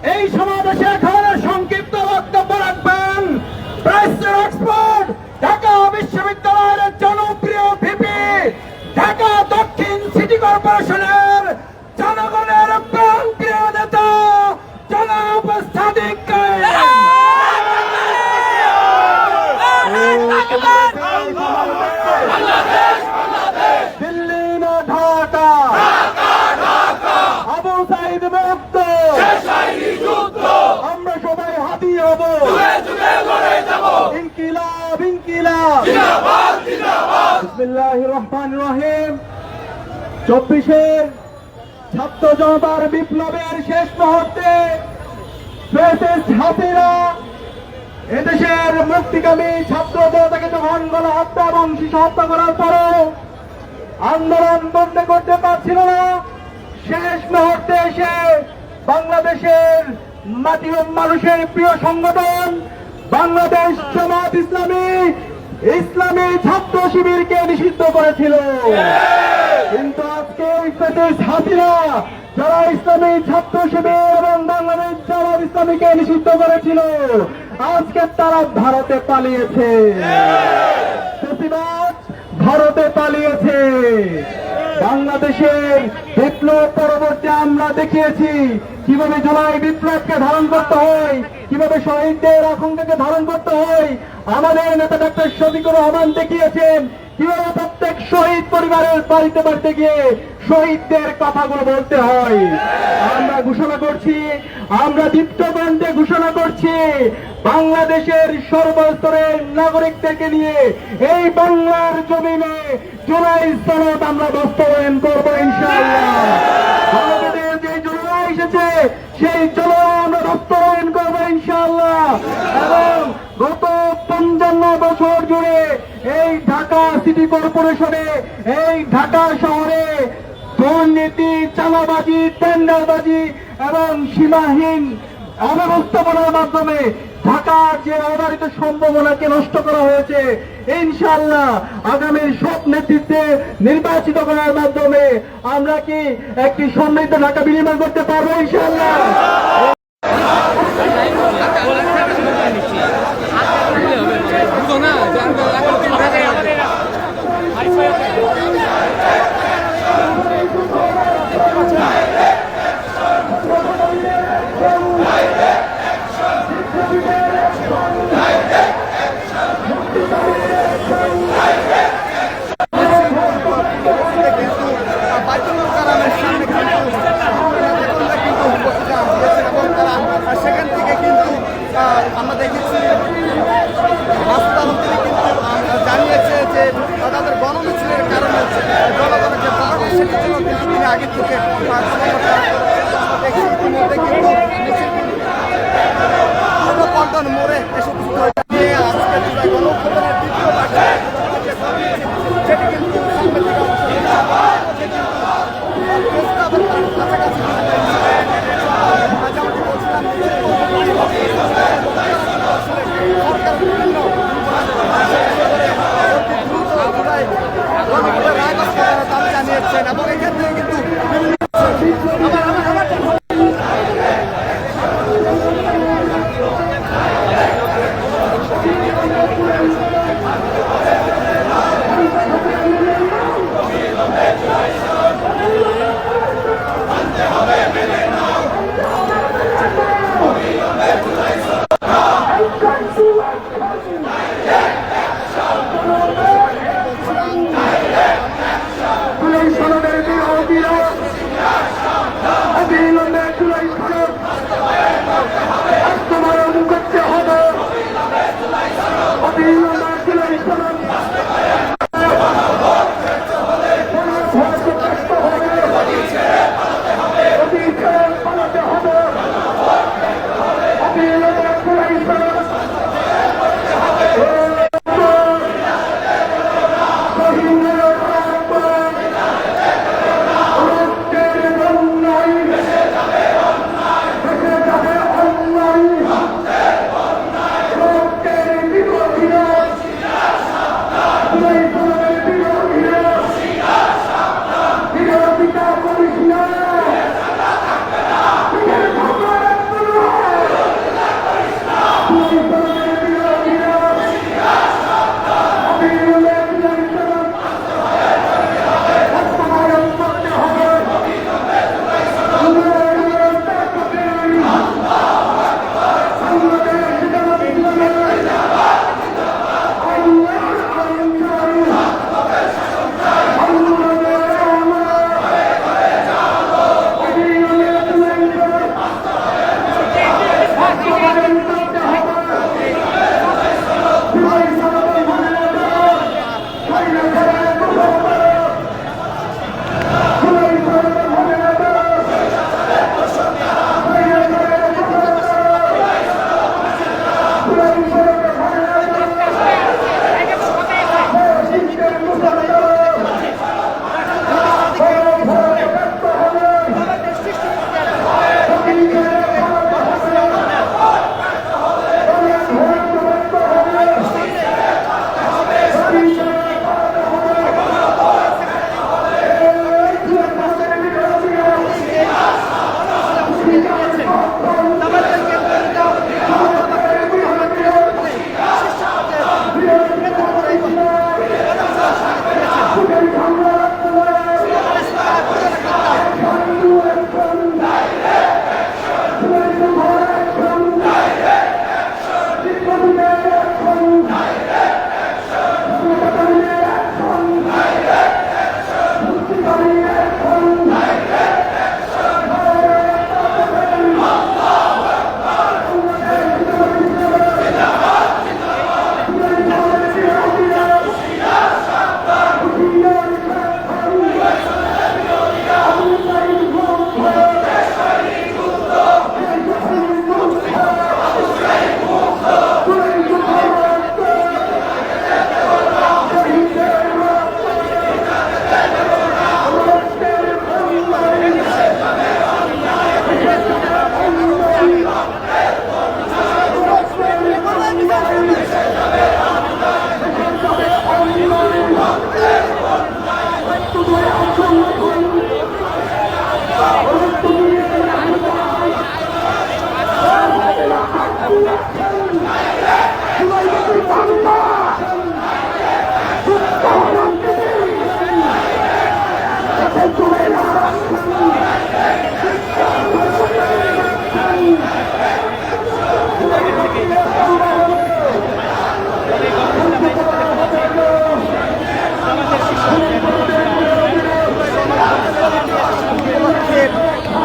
এই সমাবেশে এখানে সংক্ষিপ্ত বক্তব্য রাখবেন প্রেসিডেন্ট অক্সফোর্ড ঢাকা বিশ্ববিদ্যালয়ের জনপ্রিয় ভিপি ঢাকা দক্ষিণ সিটি কর্পোরেশনের জনগণের প্রাণপ্রিয় নেতা জনাব সাদিক কায়েম। দিল্লি না ঢাকা, আবু সাইদ মুক্ত, আমরা সবাই হাতি হব, ইনকিলাব ইনকিলাব। বিসমিল্লাহির রহমানির রহিম। 24-এর ছাত্র জনতার বিপ্লবের শেষ মুহূর্তে ফ্যাসিস্ট হাসিনা এদেশের মুক্তিকামী ছাত্র জনতাকে যখন গণহত্যা এবং শিশু হত্যা করার পরও আন্দোলন বন্ধ করতে পারছিল না, শেষ মুহূর্তে এসে বাংলাদেশের মাটি ও মানুষের প্রিয় সংগঠন বাংলাদেশ জামাত ইসলামী ইসলামী ছাত্র শিবিরকে নিষিদ্ধ করেছিল। কিন্তু আজকে ওই ফ্যাসিস্ট হাসিনা যারা ইসলামী ছাত্র শিবির এবং বাংলাদেশ জামাত ইসলামীকে নিষিদ্ধ করেছিল, আজকে তারা ভারতে পালিয়েছে, প্রতিবাদ ভারতে পালিয়েছে। বাংলাদেশের বিপ্লব পরবর্তী আমরা দেখিয়েছি কিভাবে জুলাই বিপ্লবকে ধারণ করতে হয়, কিভাবে শহীদদের আকাঙ্ক্ষাকে ধারণ করতে হয়। আমাদের নেতা ডক্টর শফিকুর রহমান দেখিয়েছেন কিভাবে প্রত্যেক শহীদ পরিবারের বাড়িতে বাড়িতে গিয়ে শহীদদের কথাগুলো বলতে হয়। আমরা ঘোষণা করছি, আমরা দীপ্ত কণ্ঠে ঘোষণা করছি, বাংলাদেশের সর্বস্তরের নাগরিকদেরকে নিয়ে এই বাংলার জমিনে জুলাই সনদ আমরা বাস্তবায়ন করব ইনশাআল্লাহ। আমাদের যে জুলাই এসেছে সেই জুলাই আমরা বাস্তবায়ন করব ইনশাআল্লাহ। এবং গত 55 বছর জুড়ে এই ঢাকা সিটি কর্পোরেশনে, এই ঢাকা শহরে দুর্নীতি, চাঁদাবাজি, টেন্ডারবাজি এবং সীমাহীন অব্যবস্থাপনার মাধ্যমে ঢাকার যে অবারিত সম্ভাবনাকে নষ্ট করা হয়েছে, ইনশাআল্লাহ আগামী সব নেতৃত্বে নির্বাচিত করার মাধ্যমে আমরা কি একটি সমৃদ্ধ ঢাকা বিনির্মাণ করতে পারবো ইনশাআল্লাহ। সেখান থেকে কিন্তু আমরা দেখেছি জানিয়েছে যে তাদের গণমিছিলের কারণে জনগণের যে ভোট সেটির জন্য কিন্তু তিনি আগে থেকে দেখছি ইতিমধ্যে কিন্তু পল্টন মোড়ে এসে উপস্থিত হয়েছে। আজকে জুলাই গণঅভ্যুত্থানের দ্বিতীয় বার্তা সেটি কিন্তু সামনের দিকে কাছাকাছি যেমনটি বলছিলাম সরকার বিভিন্ন রায় বাস্তবায়নের দাবি জানিয়েছেন এবং এক্ষেত্রে কিন্তু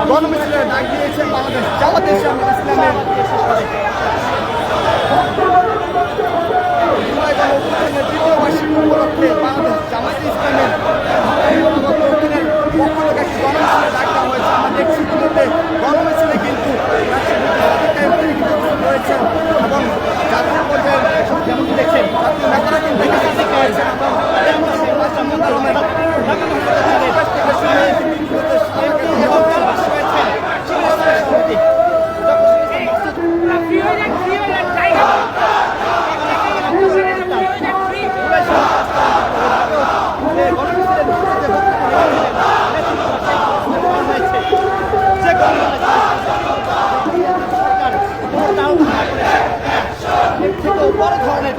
গণমিছিলের ডাক দিয়েছে বাংলাদেশ জামাতে ইসলামের জুলাই গণঅভ্যুত্থানের দ্বিতীয় বার্ষিকী উপলক্ষে বাংলাদেশ জামাতে ইসলামের গণঅভ্যুত্থানের পক্ষ থেকে একটি গণমিছিলের ডাক দেওয়া হয়েছে। আমরা দেখছি ইতিমধ্যে গণমিছিলে কিন্তু রয়েছেন এবং জাতীয় পর্যায়ের যেমন দেখছেন জাতীয় নেতারা কিন্তু এখানে রয়েছেন এবং এর মধ্যে নির্বাচন মন্ত্রণালয়ের বড় ধরনের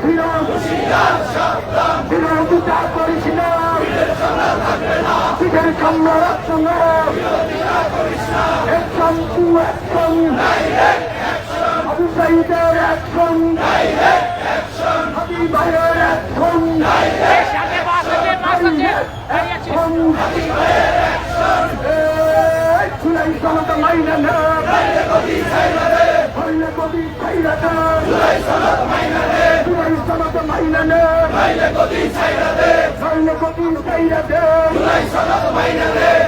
বিরোধীরা বিরোধিতা করিস না, পিঠের সামনে রাখছো না, অ্যাকশন টু অ্যাকশন, আবু সাইদের অ্যাকশন, হাবিব ভাইয়ের অ্যাকশন, জুলাই সনদ মাইনে না, হইলে কবি ছাইরা দে, জুলাই সনদ মাইনে না, হইলে কবি ছাইরা দে,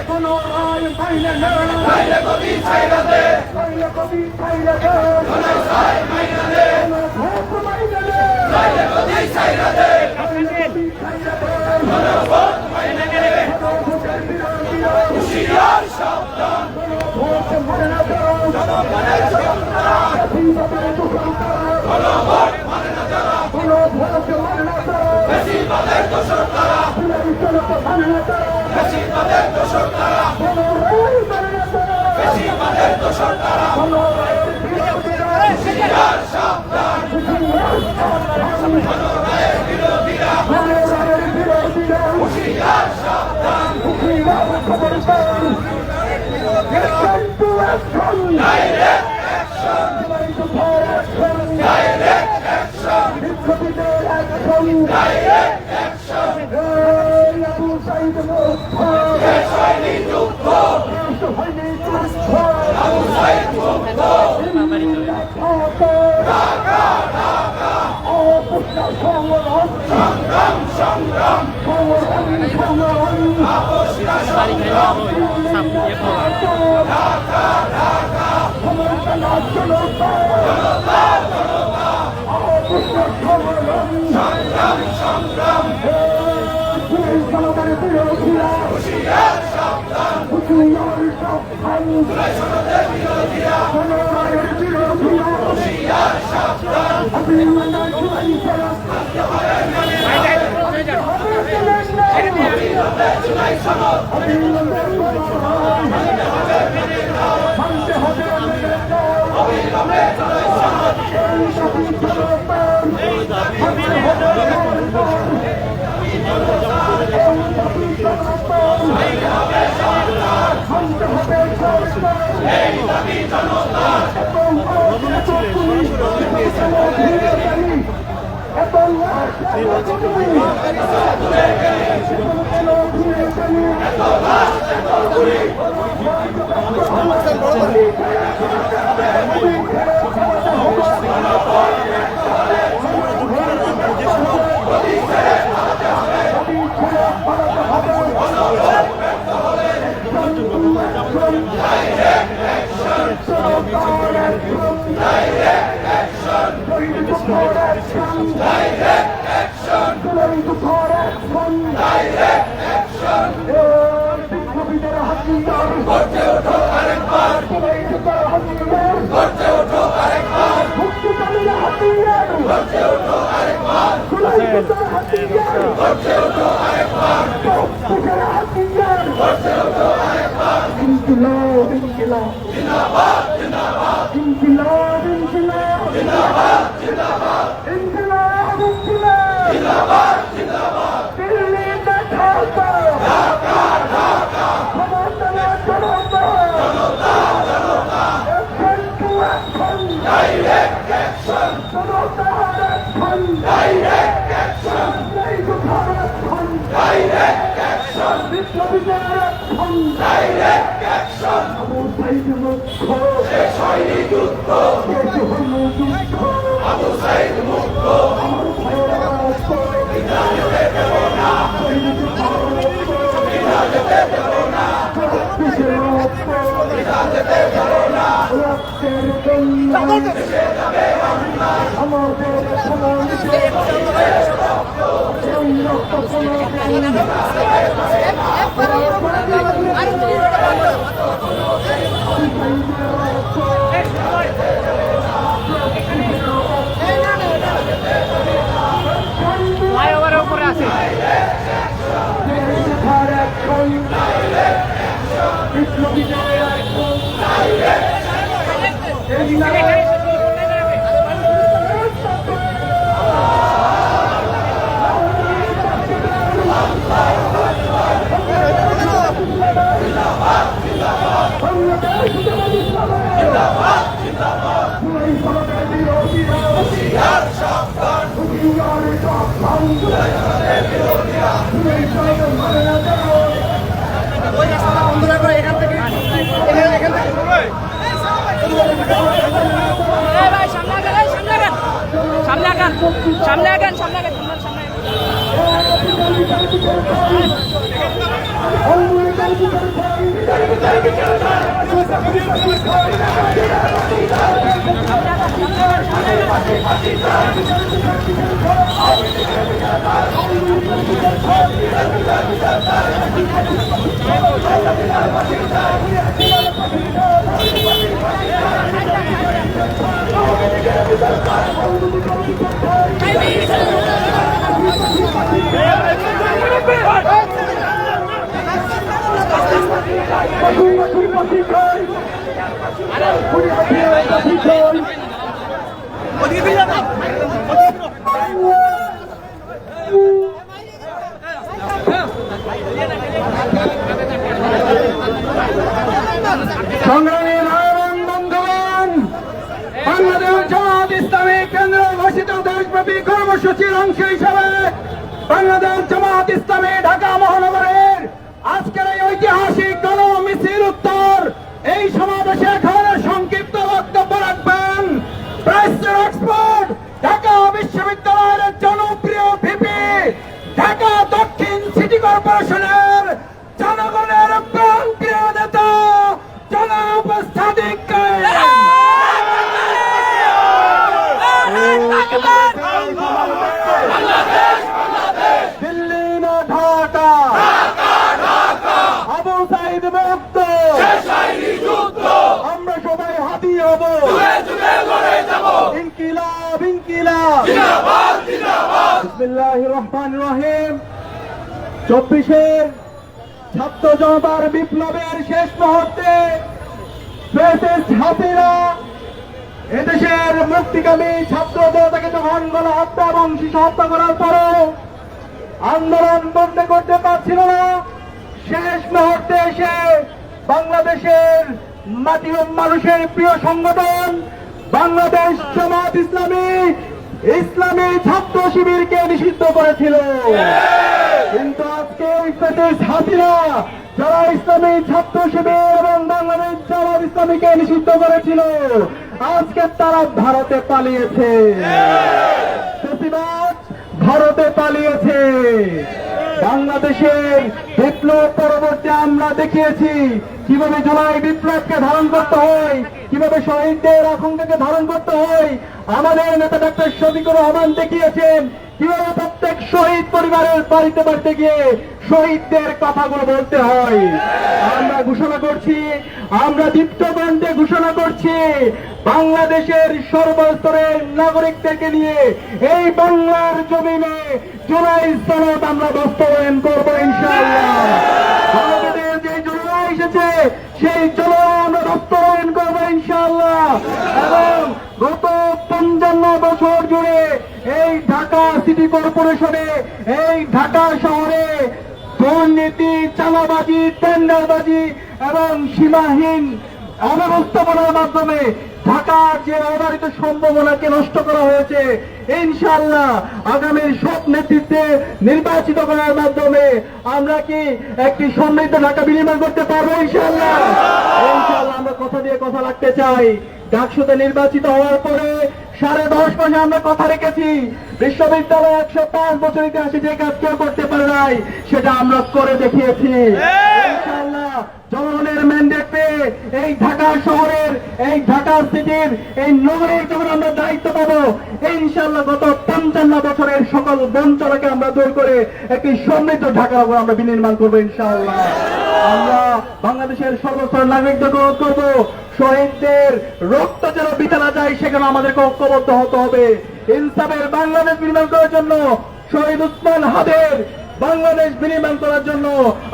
কোনো রায় মাইনে না, হইলে কবি ছাইরা দে, কোনো ভোট মাইনে না, হইলে কবি ছাইরা দে, কোনো ভোটের বিরোধীরা হুঁশিয়ার সাবধান, কোনো ভোট মানে না যারা, জনগণের সন্তান, বেশিরভাগের দোষর তারা, কোনো ভোট মানে না যারা, কোনো ভোট মানে না যারা, বেশিরভাগের দোষর তারা, জুলাই সনদ মানে না যারা, বেশিরভাগের দোষর তারা, কোনো রায় মানে না যারা, বেশিরভাগের দোষর তারা, কোনো রায়ের বিরোধীরা হুঁশিয়ার সাবধান, হুঁশিয়ার সাবধান, কোনো রায়ের বিরোধীরা, কোনো রায়ের বিরোধীরা হুঁশিয়ার সাবধান, হুঁশিয়ার খবরদার, action to action, direct action, জুলাই যুদ্ধের অ্যাকশন, ডাইরেক্ট অ্যাকশন, বিক্ষোভীদের অ্যাকশন, ডাইরেক্ট অ্যাকশন, এই আবু সাইদ মুক্ত, শেষ হয়নি যুদ্ধ, শেষ হয়নি যুদ্ধ, আবু সাইদ মুক্ত, ঢাকা ঢাকা, অপুষ্টা সংগ্রাম, সংগ্রাম সংগ্রাম, সংগ্রাম সংগ্রাম, অপুষ্টা সংগ্রাম, ঢাকা ঢাকা, জনতা জনতা, জনতা জনতা, অপুষ্টা সংগ্রাম, সংগ্রাম সংগ্রাম, জুলাই সনদের বিরোধীরা হুঁশিয়ার সাবধান, হুঁশিয়ার সাবধান, জুলাই সনদের বিরোধীরা, কোনো রায়ের বিরোধীরা হুঁশিয়ার সাবধান, অভিনন্দন জুলাই সনদ, জুলাই সনদ, অভিনন্দন মানতে হবে, অবিলম্বে জুলাই সনদ, এই সবই জনতার, মানতে হবে, বিপ্লবীদের হাতিয়ার গর্জে ওঠো আরেকবার, গর্জে ওঠো আরেকবার, মুক্তিকামীর হাতিয়ার গর্জে ওঠো আরেকবার, গর্জে ওঠো আরেকবার, হাতিয়ার গর্জে ওঠো আরেকবার, ইনকিলাব ইনকিলাব, জিন্দাবাদ জিন্দাবাদ, ইনকিলাব ইনকিলাব, জিন্দাবাদ জিন্দাবাদ, ইনকিলাব ইনকিলাব, জিন্দাবাদ জিন্দাবাদ, দিল্লিতে ঢাকা ঢাকা ঢাকা, জনতা জনতা, জনতা জনতা, action to action, direct action, জনতা অ্যাকশন, ডাইরেক্ট অ্যাকশন, জুলাই যুদ্ধের অ্যাকশন, ডাইরেক্ট অ্যাকশন, বিপ্লবীদের action, direct action, Abu Sayeed মুক্ত, শেষ হয়নি যুদ্ধ, শেষ হয়নি যুদ্ধ, আবু সাইদ মুক্ত, আমার ভাইয়েরা রক্ত, বিনা যেতে দেব না, বিনা যেতে দেব না, রক্তের রক্ত, বিনা যেতে দেব না, রক্তের জন্য দেশে যাবে বাংলা, আমাদের সমাজে এই রক্ত ফ্লাইওভারের উপরে আছে। ওই রাস্তাটা বন্ধ না করে এখান থেকে এখান থেকে এই ভাই সামনে আগান, এই সামনে আগান, সামনে আগান, সামনে আগান, সামনে আগান, সামনে আগান। ওদিকে দিয়ে যাবে সংগ্রামী ভাই এবং বন্ধুগণ, বাংলাদেশ জামাত ইসলামী কেন্দ্র ঘোষিত দেশব্যাপী কর্মসূচির অংশ হিসাবে বাংলাদেশ জামাত ইসলামী ঢাকা মহানগরের আজকের এই ঐতিহাসিক গণ মিছিল উত্তর এই সমাবেশে খানের সংক্ষিপ্ত বক্তব্য রাখবেন প্রেস এক্সপার্ট ঢাকা বিশ্ববিদ্যালয়ের জনপ্রিয় ভিপি ঢাকা দক্ষিণ সিটি কর্পোরেশনের জনগণের প্রাণপ্রিয় নেতা জনাব সাদিক কায়েম। দিল্লি না ঢাকা, আবু সাইদ মুক্ত, আমরা সবাই হাতি হব, ইনকিলাব ইনকিলাব। বিসমিল্লাহির রহমানির রহিম। 24-এর ছাত্র জনতার বিপ্লবের শেষ মুহূর্তে ফ্যাসিস্ট হাসিনা এদেশের মুক্তিকামী ছাত্র জনতাকে যখন গণহত্যা এবং শিশু হত্যা করার পরও আন্দোলন বন্ধ করতে পারছিল না, শেষ মুহূর্তে এসে বাংলাদেশের মাটি ও মানুষের প্রিয় সংগঠন বাংলাদেশ জামাত ইসলামী ইসলামী ছাত্র শিবিরকে নিষিদ্ধ করেছিল। কিন্তু আজকে ওই ফ্যাসিস্ট হাসিনা যারা ইসলামী ছাত্র শিবির এবং বাংলাদেশ জামাত ইসলামীকে নিষিদ্ধ করেছিল, আজকে তারা ভারতে পালিয়েছে, প্রতিবাদ ভারতে পালিয়েছে। বাংলাদেশের বিপ্লব পরবর্তী আমরা দেখিয়েছি কিভাবে জুলাই বিপ্লবকে ধারণ করতে হয়, কিভাবে শহীদদের আকাঙ্ক্ষাকে ধারণ করতে হয়। আমাদের নেতা ডক্টর শফিকুর রহমান দেখিয়েছেন কিভাবে প্রত্যেক শহীদ পরিবারের বাড়িতে বাড়িতে গিয়ে শহীদদের কথাগুলো বলতে হয়। আমরা ঘোষণা করছি, আমরা দীপ্ত কণ্ঠে ঘোষণা করছি, বাংলাদেশের সর্বস্তরের নাগরিকদেরকে নিয়ে এই বাংলার জমিনে জুলাই সনদ আমরা বাস্তবায়ন করবো ইনশাআল্লাহ। আমাদের যে জুলাই এসেছে সেই জুলাই আমরা বাস্তবায়ন করবো ইনশাআল্লাহ। এবং গত 55 বছর জুড়ে এই ঢাকা সিটি কর্পোরেশনে, এই ঢাকা শহরে দুর্নীতি, চাঁদাবাজি, টেন্ডারবাজি এবং সীমাহীন অব্যবস্থাপনার মাধ্যমে ঢাকার যে অবারিত সম্ভাবনাকে নষ্ট করা হয়েছে, ইনশাআল্লাহ আগামীর সব নেতৃত্বে নির্বাচিত করার মাধ্যমে আমরা কি একটি সমৃদ্ধ ঢাকা বিনির্মাণ করতে পারবো ইনশাআল্লাহ। ইনশাআল্লাহ আমরা কথা দিয়ে কথা রাখতে চাই। ডাকসুতে নির্বাচিত হওয়ার পরে 10.5 মাসে আমরা কথা রেখেছি বিশ্ববিদ্যালয় 105 বছর ইতিহাসে যে কাজ কেউ করতে পারে নাই সেটা আমরা করে দেখিয়েছি। ইনশাআল্লাহ জনগণের ম্যান্ডেট পেয়ে এই ঢাকা শহরের, এই ঢাকা সিটির, এই নগরের যখন আমরা দায়িত্ব পাবো, ইনশাআল্লাহ গত 55 বছরের সকল বঞ্চনাকে আমরা দূর করে একটি সমৃদ্ধ ঢাকা আমরা বিনির্মাণ করবো ইনশাআল্লাহ। আমরা বাংলাদেশের সর্বস্তরের নাগরিকদের অনুরোধ করবো, শহীদদের রক্ত যেন বৃথা না যায় সেখানে আমাদেরকে ঐক্যবদ্ধ হতে হবে। ইনসাফের বাংলাদেশ বিনির্মাণ করার জন্য, শহীদ উসমান হাদের বাংলাদেশ বিনির্মাণ করার জন্য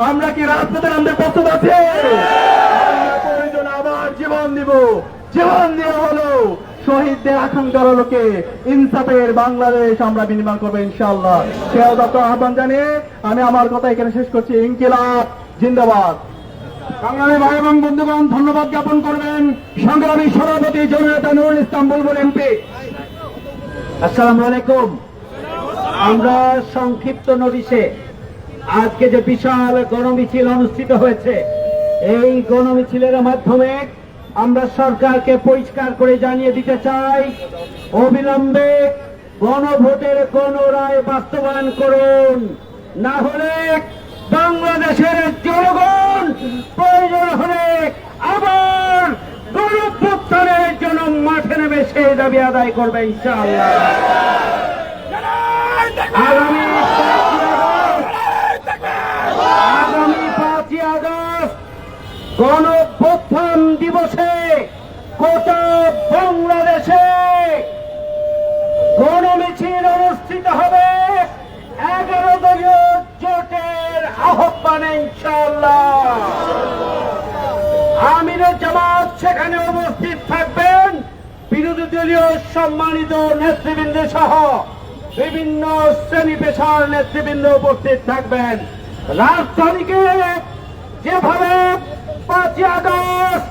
আমরা কি রাজপথে নামতে প্রস্তুত আছি? আমরা প্রয়োজনে আবার জীবন দিব, জীবন দিয়ে হলো শহীদদের আকাঙ্ক্ষার আলোকে ইনসাফের বাংলাদেশ আমরা বিনির্মাণ করবো ইনশাআল্লাহ। সেও দপ্তর আহ্বান জানিয়ে আমি আমার কথা এখানে শেষ করছি। ইনকিলাব জিন্দাবাদ। বাঙালি ভাই এবং বন্ধুগণ, ধন্যবাদ জ্ঞাপন করবেন সংগ্রামী সভাপতি জননেতা নুরুল ইসলাম বুলবুল এমপি। আসসালামু আলাইকুম। আমরা সংক্ষিপ্ত নোটিশে আজকে যে বিশাল গণমিছিল অনুষ্ঠিত হয়েছে, এই গণমিছিলের মাধ্যমে আমরা সরকারকে পরিষ্কার করে জানিয়ে দিতে চাই, অবিলম্বে গণভোটের গণ রায় বাস্তবায়ন করুন, না হলে বাংলাদেশের জনগণ প্রয়োজন হলে আবার গণপ্রত্যানের জন্য মাঠে নেমে সেই দাবি আদায় করবে ইনশাআল্লাহ। আগামী 5ই আগস্ট গণঅভ্যুত্থান দিবসে গোটা বাংলাদেশে গণমিছিল অনুষ্ঠিত হবে 11 দলীয় জোটের আহ্বানে ইনশাআল্লাহ। আমিরের জামাত সেখানে উপস্থিত থাকবেন, বিরোধী দলীয় সম্মানিত নেতৃবৃন্দ সহ বিভিন্ন শ্রেণী পেশার নেতৃবৃন্দ উপস্থিত থাকবেন। রাজধানীকে যেভাবে 5ই আগস্ট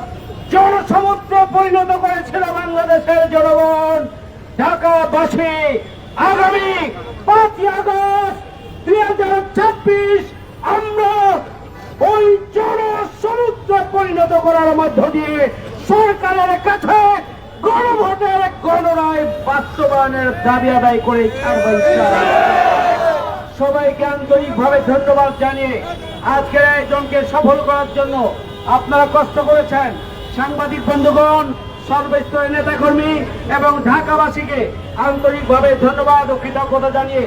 জনসমুদ্রে পরিণত করেছিল বাংলাদেশের জনগণ, ঢাকাবাসী আগামী 5ই আগস্ট 2026 আমরা ওই জনসমুদ্রে পরিণত করার মধ্য দিয়ে সরকারের কাছে গণভোটের গণরায় বাস্তবায়নের দাবি আদায় করে ছাড়ব ইনশাআল্লাহ। সবাইকে আন্তরিকভাবে ধন্যবাদ জানিয়ে আজকের আয়োজনকে সফল করার জন্য আপনারা কষ্ট করেছেন, সাংবাদিক বন্ধুগণ, সর্বস্তরের নেতাকর্মী এবং ঢাকাবাসীকে আন্তরিকভাবে ধন্যবাদ ও কৃতজ্ঞতা জানিয়ে